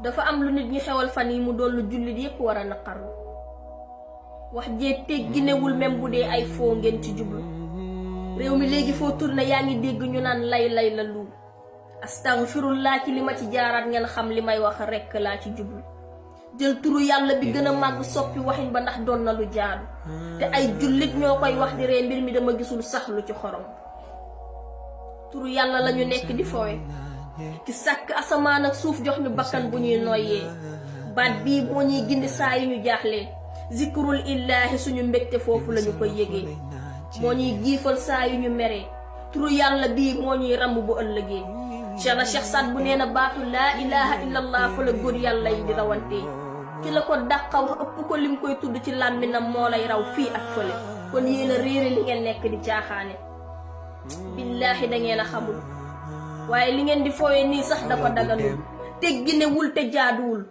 dafa am lu nit ñi xewal fan yi mu doon lu jullit yépp war a naqarlu wax jee tegginewul même bu dee ay foo ngeen ci jublu réew mi léegi foo tourné yaa ngi dégg ñu naan lay la lu astaghfirullah ci li ma ci jaaraat ngeen xam li may wax rekk laa ci jublu jël turu yàlla bi gën a màgg soppi waxin ba ndax doon na lu jaadu te ay jullit ñoo koy wax di ree mbir mi dama gisul sax lu ci xorom turu yàlla lañu nekk di foowe ki sàkk asamaan ak suuf jox ñu bakkan bu ñuy noyyee baat bii moo ñuy gindi saa yu ñu jaaxlee zikrul illaahi suñu mbégte foofu lañu koy yégee moo ñuy giifal saa yu ñu meree turu yàlla bii moo ñuy ramb bu ëllëgee Cheikh Saad bu nee na baatu laa ilaha illallah fa la góor yàlla yi di rawantee ki la ko dàqa wax ëpp ko lim koy tudd ci làmminam moo lay raw fii ak fële kon yéen a réere li ngeen nekk di caaxaane billaahi da ngeen a xamul waaye li ngeen di fooyee nii sax dafa daganul tegginewul te jaaduwul